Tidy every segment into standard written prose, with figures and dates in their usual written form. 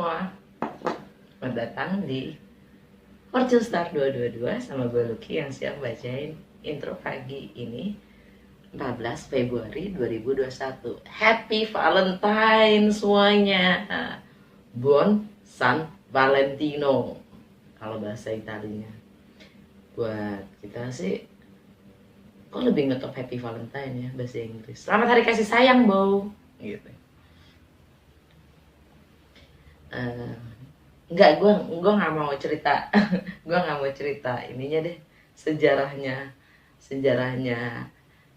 semua, selamat datang di Fortune Star 222 sama gue Lucky yang siap bacain intro pagi ini 14 Februari 2021. Happy Valentine semuanya. Buon San Valentino kalau bahasa Italinya. Buat kita sih kok lebih ngetop Happy Valentine ya bahasa Inggris. Selamat hari kasih sayang, Bo. Gitu. Enggak, gue nggak mau cerita gue nggak mau cerita ininya deh, sejarahnya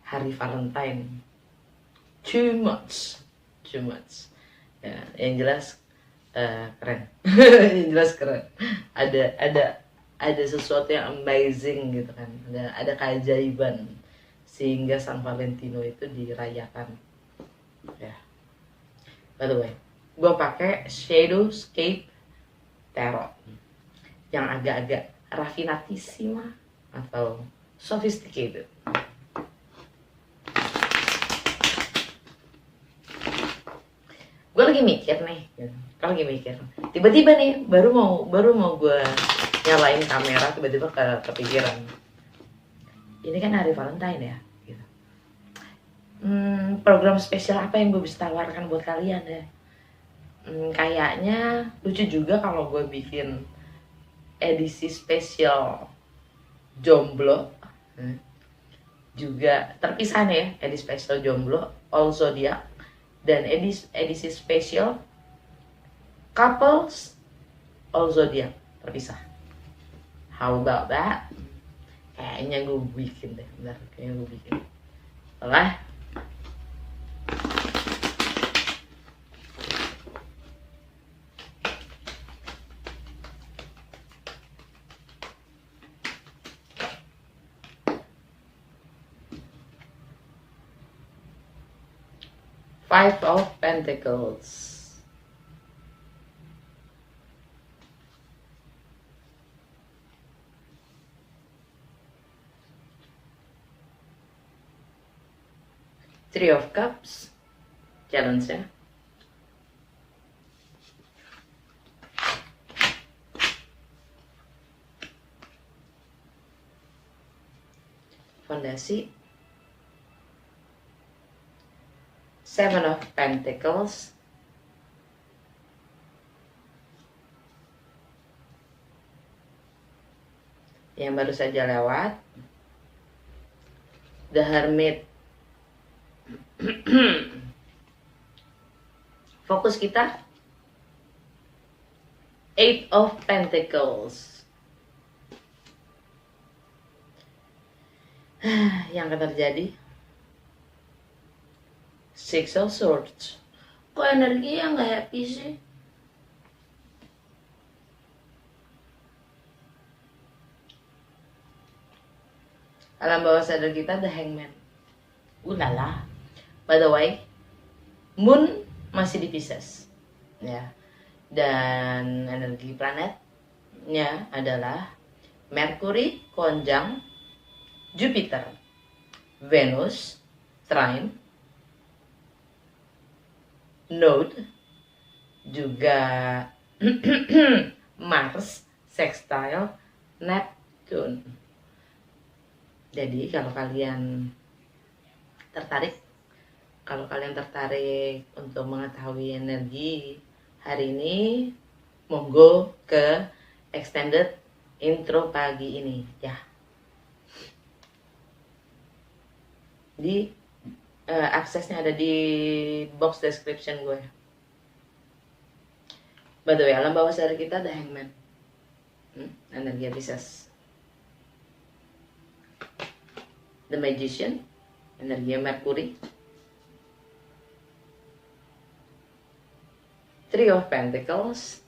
hari Valentine. Too much ya, yang jelas keren. Yang jelas keren, ada sesuatu yang amazing gitu kan, ada keajaiban sehingga San Valentino itu dirayakan ya. By the way, gue pakai Shadowscape Tarot yang agak-agak raffinatissima atau sophisticated. Gue lagi mikir nih, tiba-tiba nih baru mau gue nyalain kamera, tiba-tiba kepikiran ini kan hari Valentine ya gitu. Program spesial apa yang gue bisa tawarkan buat kalian ya? Kayaknya lucu juga kalau gue bikin edisi spesial jomblo, juga terpisah nih ya, edisi spesial jomblo all zodiac dan edisi spesial couples all zodiac terpisah. How about that? Kayaknya gue bikin deh, bentar, kayaknya gue bikin lah. Five of Pentacles, Three of Cups, challenge ya. Fondasi, Seven of Pentacles, yang baru saja lewat, The Hermit. Fokus kita Eight of Pentacles. Yang akan terjadi Six of Swords. Kok energi yang gak happy sih? Alam bawah sadar kita The Hangman. Ulala. By the way, Moon masih di Pisces ya. Dan energi planetnya adalah Mercury konjang Jupiter, Venus trine Node, juga Mars sextile Neptune. Jadi kalau kalian tertarik untuk mengetahui energi hari ini, monggo ke extended intro pagi ini ya. Di aksesnya ada di box description gue. By the way, alam bawah sadar kita ada Hangman, energi Pisces. The Magician, energi Mercury. Three of Pentacles,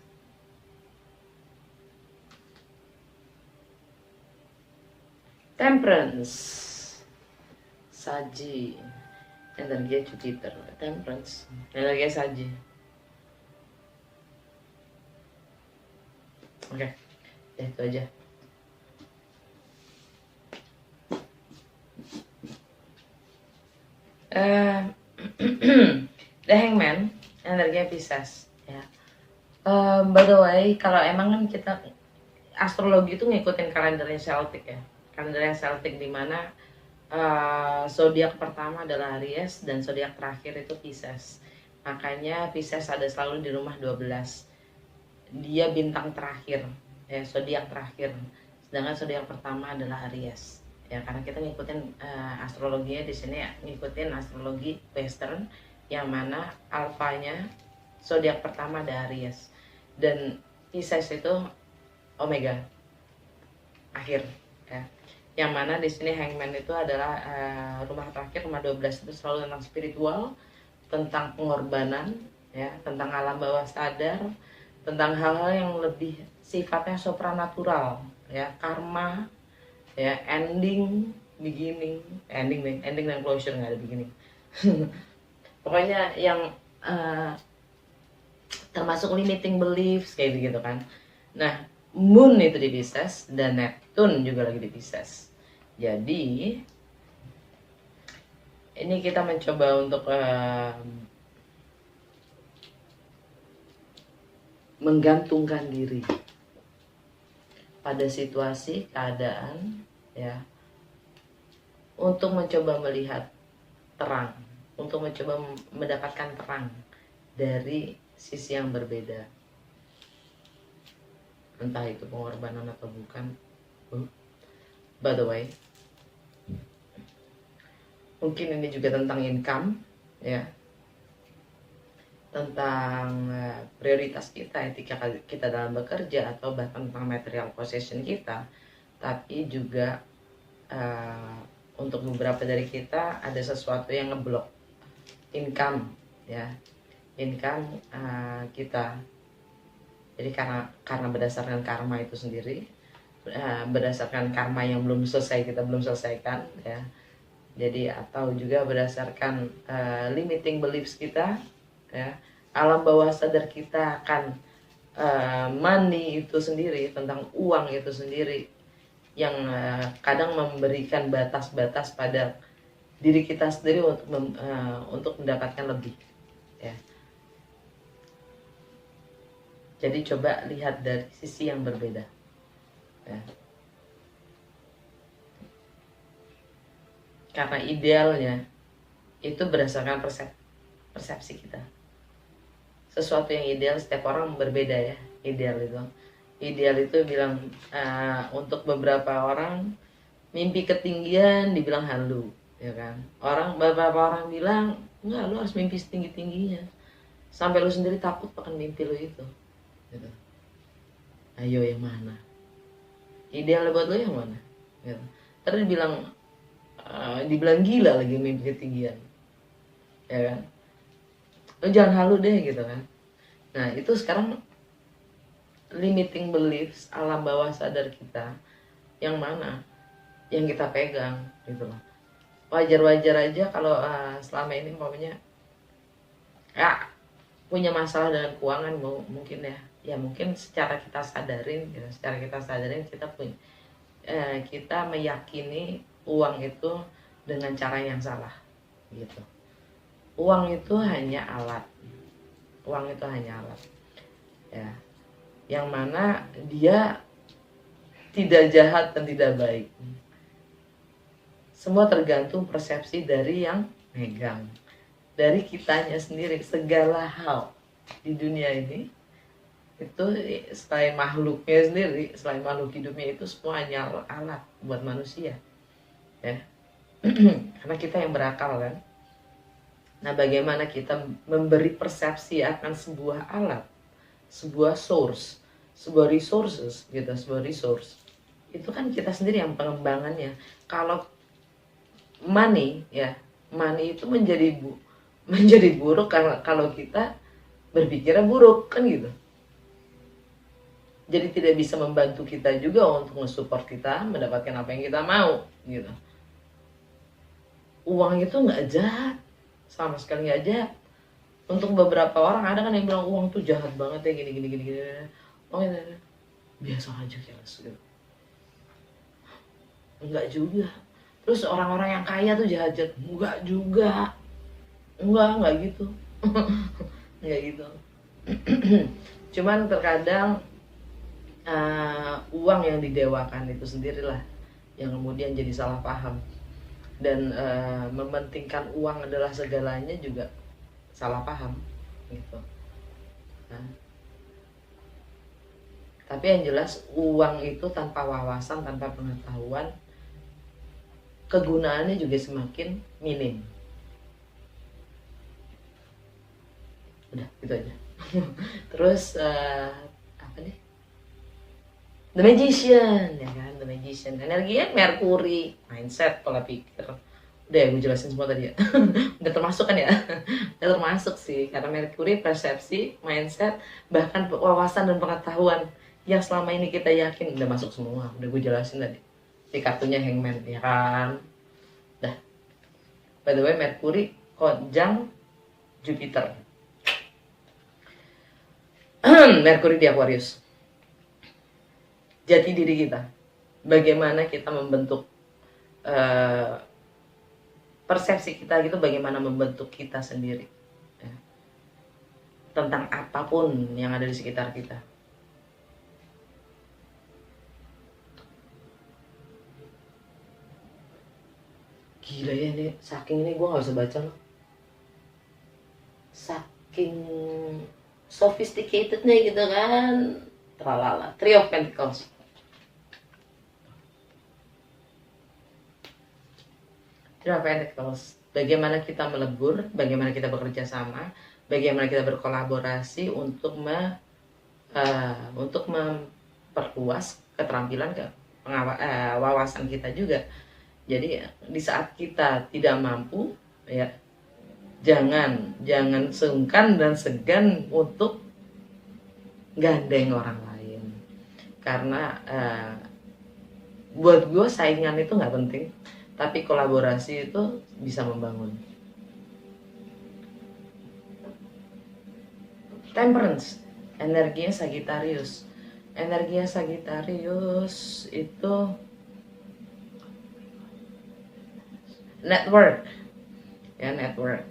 Temperance, Saji, energi Jupiter. Temperance, energi Saji. Oke, ya itu aja. The Hangman, energi Pisces ya. By the way, kalau emang kan kita astrologi itu ngikutin kalendernya Celtic ya, kalendernya Celtic di mana zodiak pertama adalah Aries dan zodiak terakhir itu Pisces. Makanya Pisces ada selalu di rumah 12. Dia bintang terakhir, ya, zodiak terakhir. Sedangkan zodiak pertama adalah Aries. Ya, karena kita ngikutin astrologinya di sini ya, ngikutin astrologi Western yang mana alfanya zodiak pertama ada Aries dan Pisces itu Omega akhir ya. Yang mana di sini Hangman itu adalah rumah terakhir, rumah 12 itu selalu tentang spiritual, tentang pengorbanan ya, tentang alam bawah sadar, tentang hal-hal yang lebih sifatnya supranatural ya, karma ya, ending, beginning, ending dan closure, nggak ada beginning. Pokoknya yang termasuk limiting beliefs kayak gitu kan. Nah, Moon itu di Pisces dan Neptune juga lagi di Pisces. Jadi ini kita mencoba untuk menggantungkan diri pada situasi, keadaan ya, untuk mencoba melihat terang, untuk mencoba mendapatkan terang dari sisi yang berbeda, entah itu pengorbanan atau bukan. By the way, mungkin ini juga tentang income ya, tentang prioritas kita, etika kita dalam bekerja, atau bahkan tentang material possession kita. Tapi juga untuk beberapa dari kita ada sesuatu yang ngeblok income ya, income kita. Jadi karena berdasarkan karma itu sendiri, berdasarkan karma yang belum selesai, kita belum selesaikan ya. Jadi atau juga berdasarkan limiting beliefs kita ya, alam bawah sadar kita akan money itu sendiri, tentang uang itu sendiri, yang kadang memberikan batas-batas pada diri kita sendiri untuk mendapatkan lebih ya. Jadi coba lihat dari sisi yang berbeda ya. Karena idealnya itu berdasarkan persepsi kita. Sesuatu yang ideal setiap orang berbeda ya. Ideal itu bilang untuk beberapa orang mimpi ketinggian dibilang halu ya kan. Beberapa orang bilang enggak, lu harus mimpi setinggi-tingginya sampai lu sendiri takut akan mimpi lu itu gitu. Ayo yang mana? Ideal buat lu yang mana? Gitu. Terus dibilang gila lagi mimpi ketinggian ya kan, lu jangan halu deh gitu kan. Nah itu sekarang limiting beliefs, alam bawah sadar kita yang mana yang kita pegang gitu loh. Wajar-wajar aja kalau selama ini pokoknya ya punya masalah dengan keuangan, mungkin ya mungkin secara kita sadarin gitu, kita meyakini uang itu dengan cara yang salah gitu. Uang itu hanya alat ya, yang mana dia tidak jahat dan tidak baik. Semua tergantung persepsi dari yang megang, dari kitanya sendiri. Segala hal di dunia ini itu selain makhluknya sendiri, selain makhluk hidupnya, itu semua hanya alat buat manusia ya. Karena kita yang berakal kan. Nah bagaimana kita memberi persepsi akan sebuah alat, sebuah source, sebuah resources gitu, sebuah resource, itu kan kita sendiri yang pengembangannya. Kalau money itu menjadi buruk karena kalau kita berpikirnya buruk kan gitu. Jadi tidak bisa membantu kita juga untuk mensupport kita mendapatkan apa yang kita mau gitu. Uang itu nggak jahat, sama sekali nggak jahat. Untuk beberapa orang ada kan yang bilang uang tuh jahat banget ya, gini. Oh ini biasa aja keles gitu. Enggak juga. Terus orang-orang yang kaya tuh jahat, enggak juga. Enggak gitu. Enggak gitu. Cuman terkadang uang yang didewakan itu sendirilah yang kemudian jadi salah paham, dan mementingkan uang adalah segalanya juga salah paham gitu. Nah, tapi yang jelas uang itu tanpa wawasan, tanpa pengetahuan, kegunaannya juga semakin minim. Udah gitu aja. Terus apa nih, The Magician, ya kan, The Magician. Energinya Merkuri, mindset, pola pikir. Udah ya, gue jelasin semua tadi ya. Udah termasuk kan ya? Udah termasuk sih, karena Merkuri persepsi, mindset, bahkan wawasan dan pengetahuan yang selama ini kita yakin udah masuk semua. Udah gue jelasin tadi. Di kartunya Hangman, ya kan? Dah. By the way, Merkuri konjang Jupiter. Merkuri di Aquarius. Jati diri kita, bagaimana kita membentuk persepsi kita gitu, bagaimana membentuk kita sendiri ya, tentang apapun yang ada di sekitar kita. Gila ya, ini saking ini gue nggak bisa baca loh, saking sophisticatednya gitu kan. Tralala, Three of Pentacles. Three of Pentacles. Bagaimana kita melebur, bagaimana kita bekerja sama, bagaimana kita berkolaborasi untuk memperluas keterampilan wawasan kita juga. Jadi di saat kita tidak mampu, ya jangan sungkan dan segan untuk gandeng orang lain, karena buat gue saingan itu nggak penting, tapi kolaborasi itu bisa membangun. Temperance, energinya Sagittarius. Energinya Sagittarius itu network, ya, network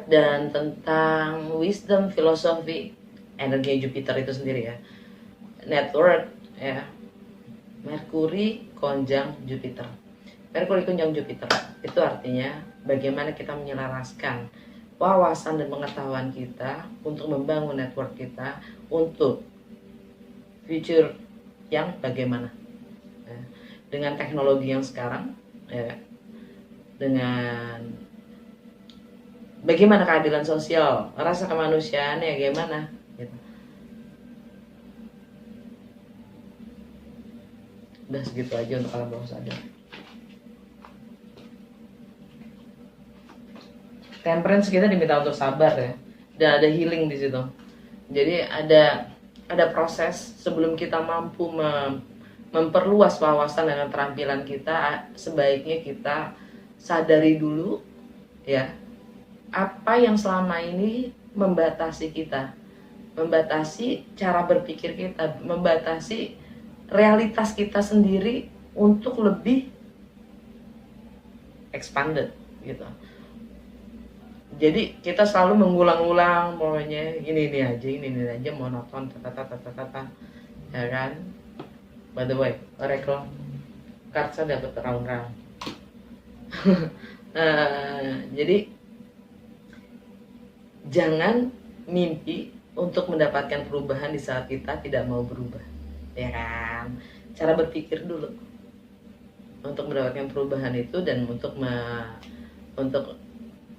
dan tentang wisdom, filosofi. Energi Jupiter itu sendiri ya, network ya. Merkuri konjang Jupiter. Merkuri konjang Jupiter itu artinya bagaimana kita menyelaraskan wawasan dan pengetahuan kita untuk membangun network kita untuk future yang bagaimana ya, dengan teknologi yang sekarang ya, dengan bagaimana keadilan sosial, rasa kemanusiaannya gimana gitu. Udah segitu aja untuk alam bawah sadar. Temperance kita diminta untuk sabar ya, dan ada healing di situ. Jadi ada proses sebelum kita mampu memperluas wawasan dan keterampilan kita. Sebaiknya kita sadari dulu ya, apa yang selama ini membatasi kita, membatasi cara berpikir kita, membatasi realitas kita sendiri untuk lebih expanded gitu. Jadi kita selalu mengulang-ulang, pokoknya ini aja monoton, ya kan. By the way, Oracle card saya dapat round-round. Jadi jangan mimpi untuk mendapatkan perubahan di saat kita tidak mau berubah, ya kan. Cara berpikir dulu untuk mendapatkan perubahan itu dan untuk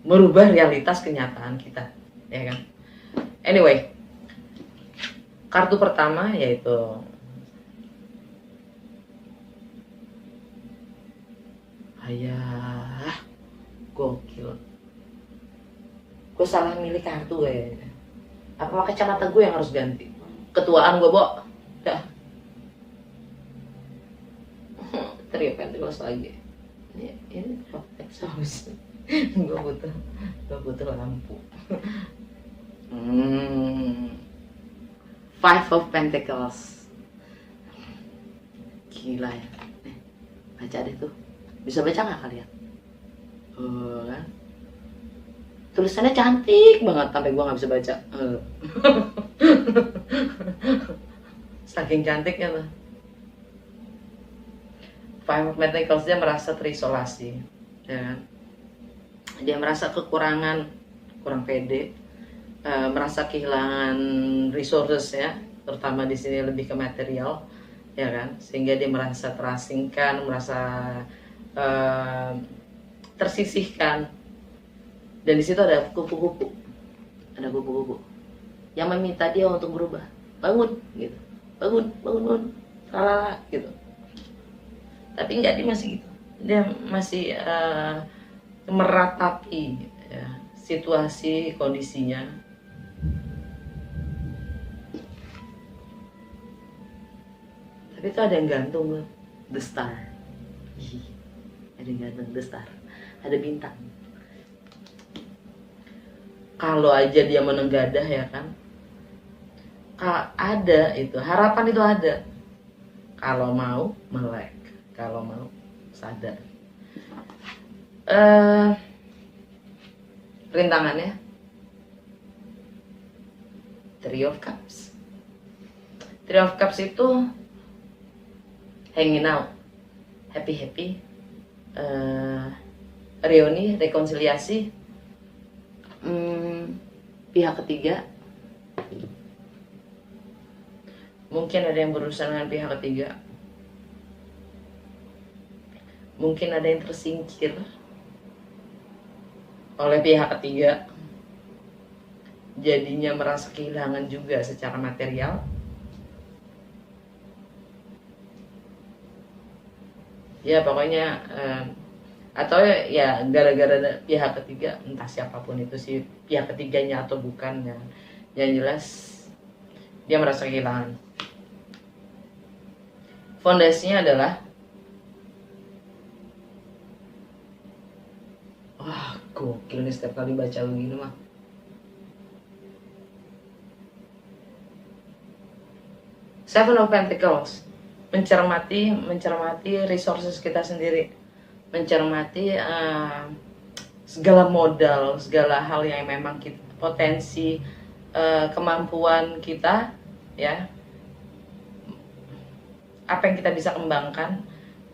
merubah realitas kenyataan kita, ya kan. Anyway, kartu pertama yaitu ayah, gokil. Gue salah milih kartu kayaknya. Apa kacamata gue yang harus ganti? Ketuaan gue, Bo. Dah. Three of Pentacles lagi. Ini perfect house. gue butuh lampu. Five of Pentacles. Gila ya. Nih, baca deh tuh. Bisa baca nggak kalian? Kan? tulisannya cantik banget sampai gue nggak bisa baca. Saking cantiknya tuh. Five of Pentacles, dia merasa terisolasi, ya kan? Dia merasa kekurangan, kurang pede, merasa kehilangan resources ya, terutama di sini lebih ke material, ya kan? Sehingga dia merasa terasingkan, merasa tersisihkan. Dan di situ ada kupu-kupu, yang meminta dia untuk berubah, bangun gitu, bangun, salah gitu. Tapi enggak, dia masih gitu, dia masih meratapi ya, situasi kondisinya. Tapi itu ada yang gantung, the star. Ada yang gantung the star, ada bintang. Kalau aja dia menenggadah ya kan, ada itu, harapan itu ada. Kalau mau melek, kalau mau sadar. Rintangannya Three of Cups. Three of Cups itu hanging out, happy, reuni, rekonsiliasi, pihak ketiga. Mungkin ada yang berurusan dengan pihak ketiga, mungkin ada yang tersingkir oleh pihak ketiga, jadinya merasa kehilangan juga secara material. Ya pokoknya atau ya gara-gara pihak ketiga, entah siapapun itu sih pihak ketiganya atau bukan ya, yang jelas dia merasa kehilangan. Fondasinya adalah, wah gokil nih setiap kali baca begini mah. Seven of Pentacles, mencermati resources kita sendiri, mencermati segala modal, segala hal yang memang kita, potensi, kemampuan kita ya, apa yang kita bisa kembangkan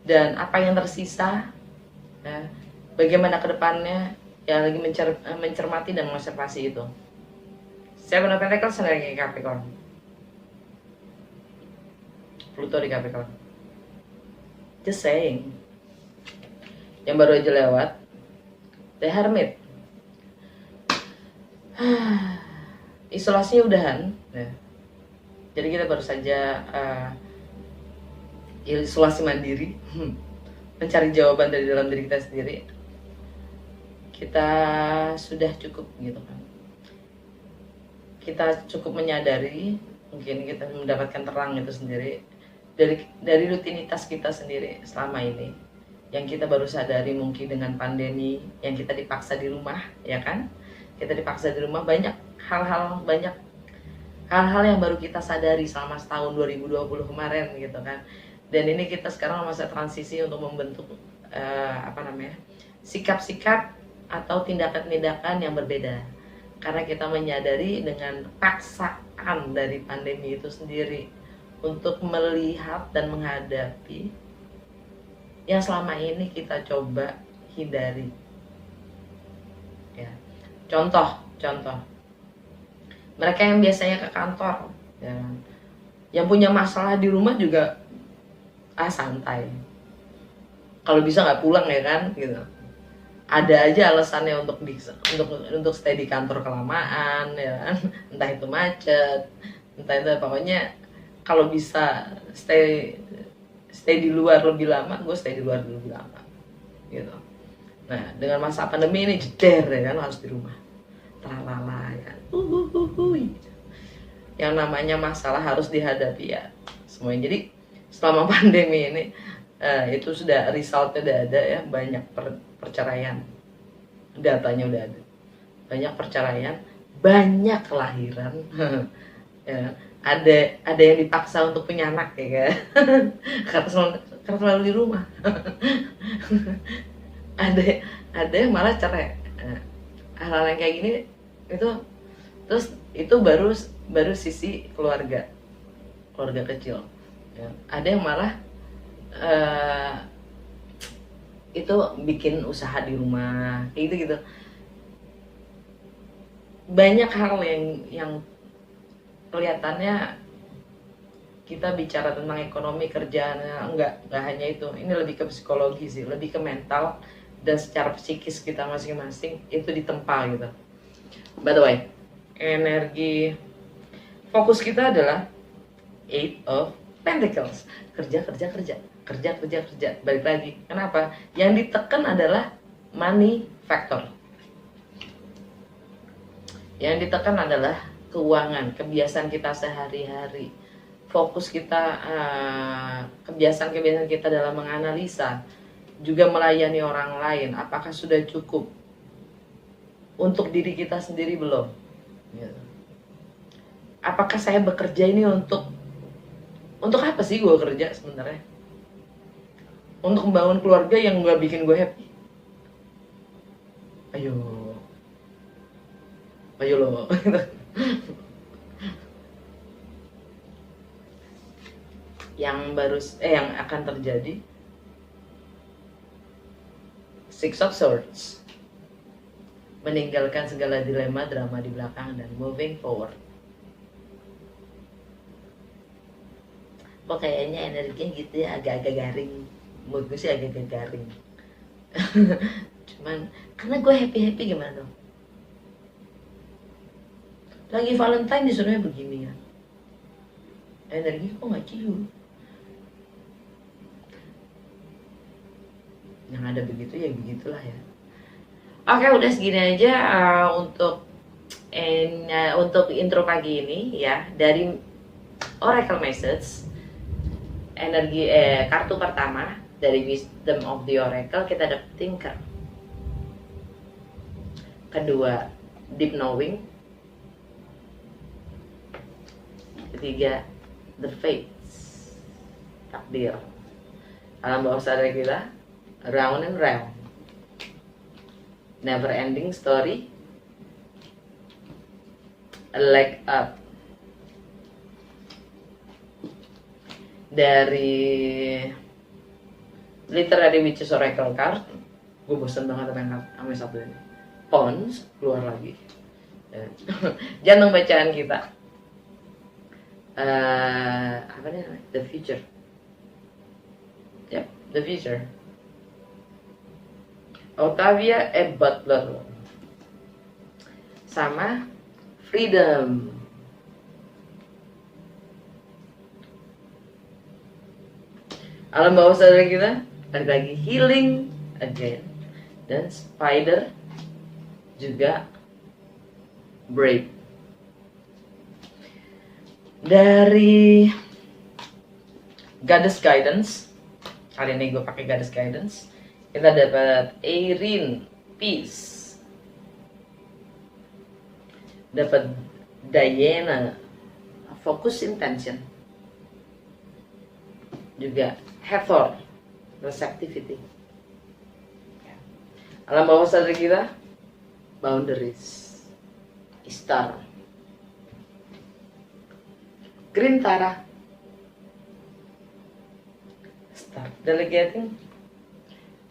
dan apa yang tersisa ya, bagaimana ke depannya ya, lagi mencermati dan mengobservasi itu. Seven of Pentacles lagi Capricorn, Pluto di Capricorn. Just saying. Yang baru aja lewat, The Hermit. Isolasinya udahan ya. Jadi kita baru saja isolasi mandiri, mencari jawaban dari dalam diri kita sendiri. Kita sudah cukup gitu kan, kita cukup menyadari, mungkin kita mendapatkan terang itu sendiri dari rutinitas kita sendiri selama ini, yang kita baru sadari mungkin dengan pandemi yang kita dipaksa di rumah ya kan, kita dipaksa di rumah, banyak hal-hal yang baru kita sadari selama setahun 2020 kemarin gitu kan. Dan ini kita sekarang masa transisi untuk membentuk sikap-sikap atau tindakan-tindakan yang berbeda, karena kita menyadari dengan paksaan dari pandemi itu sendiri untuk melihat dan menghadapi yang selama ini kita coba hindari ya. Contoh mereka yang biasanya ke kantor ya, yang punya masalah di rumah juga santai, kalau bisa nggak pulang ya kan gitu. Ada aja alasannya untuk stay di kantor kelamaan ya kan, entah itu macet, entah itu pokoknya kalau bisa stay di luar lebih lama, gue stay di luar lebih lama gitu. Nah dengan masa pandemi ini jeder ya kan, harus di rumah tralala ya, yang namanya masalah harus dihadapi ya semuanya. Jadi selama pandemi ini itu sudah resultnya udah ada ya, banyak perceraian, datanya udah ada, banyak perceraian, banyak kelahiran ya, ada yang dipaksa untuk punya anak ya kan karena selalu di rumah ada yang malah cerai. hal-hal yang kayak gini itu, terus itu baru sisi keluarga kecil ya. Ada yang malah itu bikin usaha di rumah kayak gitu gitu. Banyak hal yang kelihatannya kita bicara tentang ekonomi kerjaan, enggak hanya itu. Ini lebih ke psikologi sih, lebih ke mental dan secara psikis kita masing-masing itu ditempa gitu. By the way, energi fokus kita adalah Eight of Pentacles. Kerja. Balik lagi. Kenapa? Yang ditekan adalah money factor. Yang ditekan adalah keuangan, kebiasaan kita sehari-hari. Fokus kita, kebiasaan kita dalam menganalisa, juga melayani orang lain. Apakah sudah cukup untuk diri kita sendiri belum? Apakah saya bekerja ini untuk apa sih gue kerja sebenarnya? Untuk membangun keluarga yang gak bikin gue happy? Ayo lo. Yang akan terjadi Six of Swords, meninggalkan segala dilema drama di belakang dan moving forward. Kok kayaknya energinya gitu ya, agak-agak garing. Mood gue sih agak-agak garing. Cuman karena gue happy gimana dong? Lagi Valentine disuruhnya begini ya. Energi kok gak cium? Yang ada begitu ya begitulah ya. Oke, udah segini aja untuk intro pagi ini ya, dari Oracle Message. Energi kartu pertama dari Wisdom of the Oracle kita dapet Thinker. Kedua, Deep Knowing. Ketiga, The Fates, takdir. Alam bawah sadar kita, Round and Round, Never Ending Story, A Leg Up. Dari Literary Witches Oracle card, gue bosan banget sama satu ini. Pons keluar lagi. Jantung bacaan kita, apa namanya? The Future. Yep, The Future. Octavia E. Butler sama Freedom. Alam bawah sadar kita balik lagi, Healing Again, dan Spider juga Brave. Dari Goddess Guidance, kali ini gue pakai Goddess Guidance, kita dapat Erin Peace, dapat Diana Focus Intention, juga Hathor Receptivity. Alam bawah sadar kita Boundaries, Star, Green Tara, Start Delegating,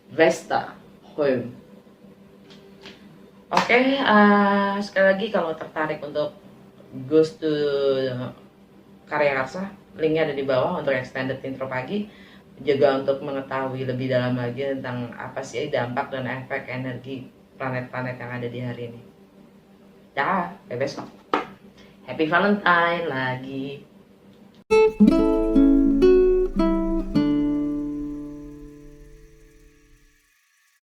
Vesta Home. Oke, sekali lagi kalau tertarik untuk Goes to Karya Karsa, linknya ada di bawah untuk extended intro pagi. Juga untuk mengetahui lebih dalam lagi tentang apa sih dampak dan efek energi planet-planet yang ada di hari ini. Dah, sampai besok. Happy Valentine lagi.